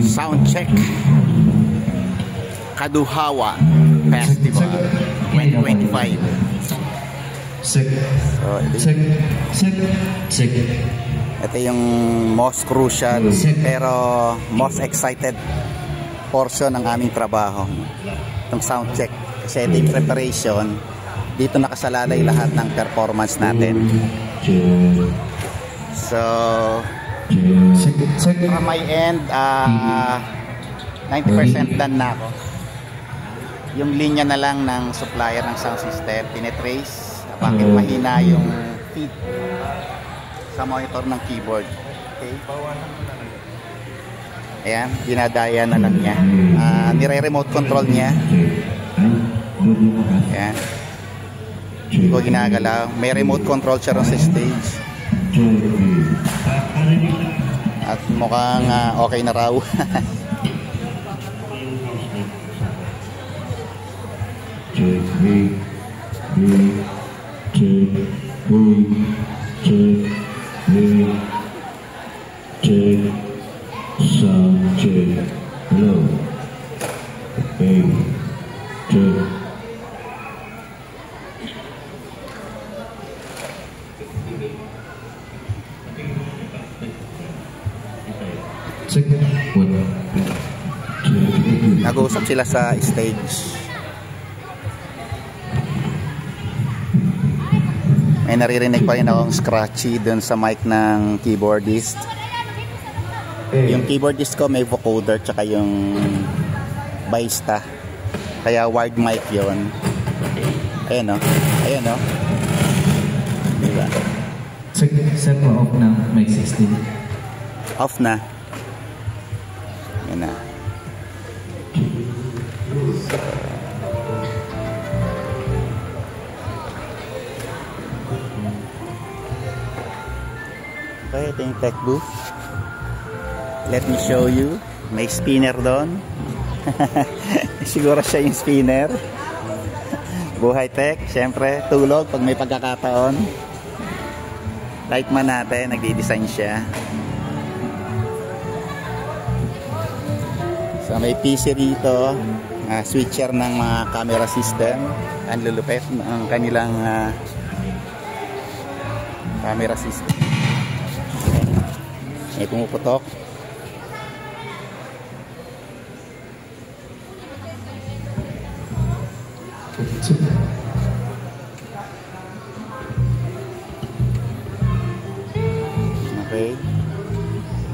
Soundcheck Kaduhawa Festival 2025. Ito yung most crucial pero most excited portion ng aming trabaho, itong soundcheck, kasi ito yung preparation. Dito nakasalalay lahat ng performance natin. So from my end, 90% done na ako. Yung linya na lang ng supplier ng sound system, tinetrace bakit mahina yung feed sa monitor ng keyboard. Okay, ayan, dinadaya na lang niya. Nire-remote control niya. Ayan, hindi ko ginagalaw. May remote control siya ron sa stage. At mukhang okay na raw. Nag-uusap sila sa stage. May naririnig pa rin akong scratchy dun sa mic ng keyboardist. Yung keyboardist ko may vocoder tsaka yung bassista, kaya wired mic yun. Ayan o, ayan o, diba? Set mo off na, mic 16. Off na. Ayan na. Okay, ito yung tech booth. Let me show you. May spinner doon. Siguro siya yung spinner. Buhay tech. Siyempre, tulog pag may pagkakataon. Lightman natin, nagdi-design siya. So may PC dito. Switcher ng mga camera system. Ang lulupet ng kanilang camera system. May pumuputok. Okay.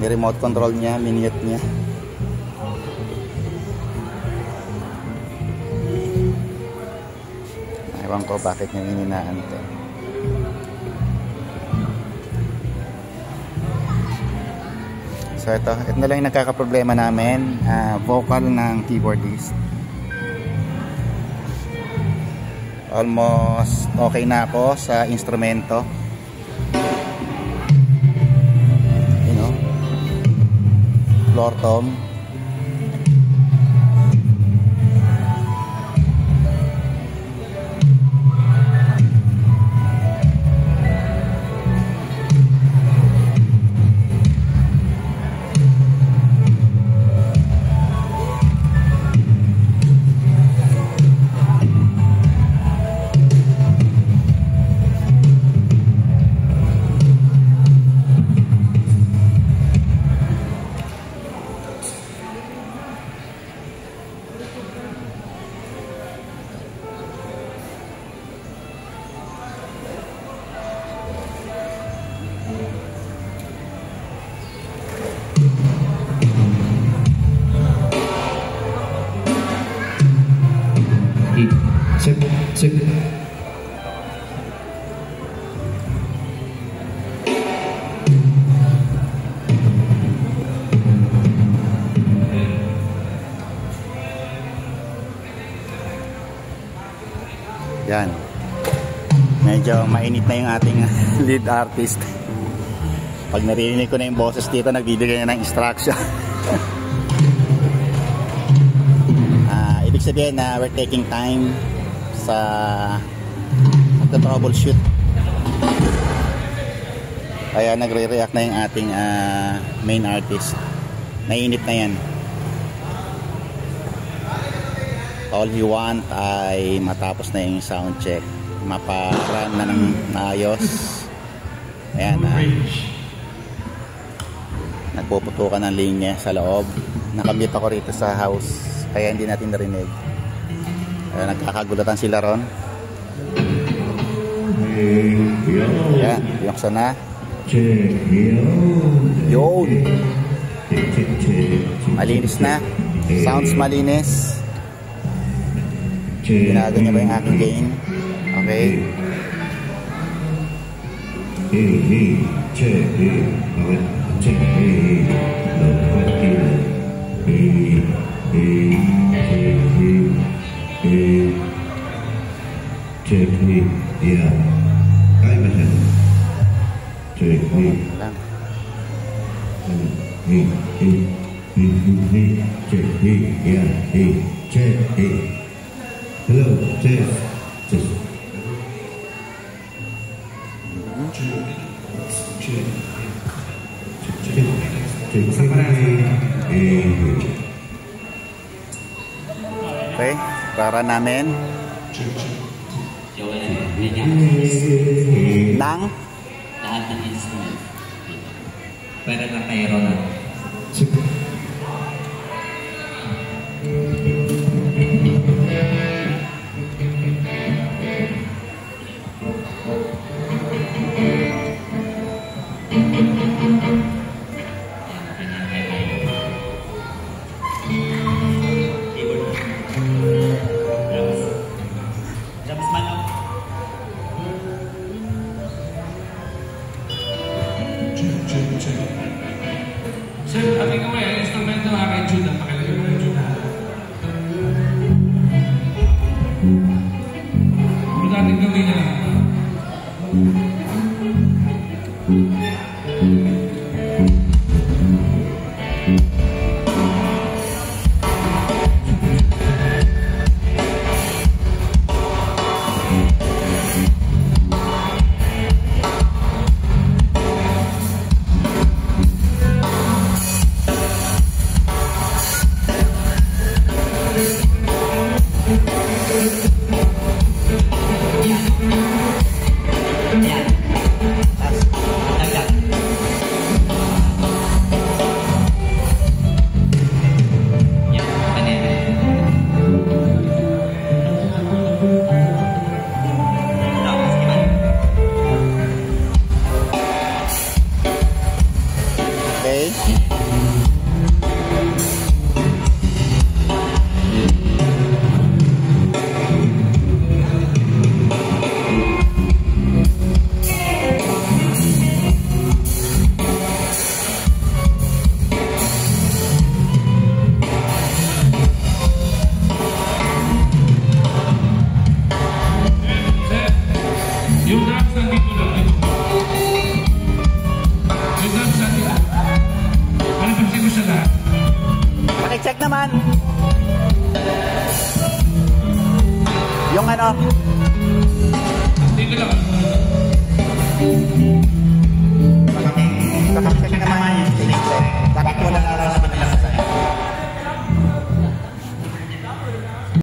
May remote control niya, minute niya. Ewan ko bakit niya hininaan ito. So ito na lang yung nagkakaproblema namin, vocal ng keyboardist. Almost okay na ako sa instrumento. You know, floor tom. Check. Yan. Medyo mainit na yung ating lead artist. Pag narinig ko na yung boses dito, nagbibigay na ng instruction. Ibig sabihin na we're taking time sa magta-troubleshoot. Kaya nagre-react na yung ating main artist. Nainit na yan. All we want ay matapos na yung sound check. Maparan na ng maayos. Ayan na. Nagpuputukan ng linya sa loob. Nakamute ako rito sa house. Kaya hindi natin narinig. Nagkakagulatan sila ron. Ayan, buksan na. Yun. Malinis na. Sounds malinis. Ginago niya ba yung aking gain? Okay. Yeah. Kaya ba siya? Check me. Lang. Check me. Yeah. Check me. Hello. Check. Check. Okay. Para namin. Nang? Lahat ng instrument. Pwede na mayroon na. Sir, sabi ko may instrumento na kay Judah. Pakilagay mo yung Judah. Ano natin gawin na? Yung drums nandito lang. Yung drums nandito. Ano pa siya sa lahat? Pakicheck naman. Yung ano? Dito lang. Pakicheck naman yung stage check. Bakit wala na sa kanila sa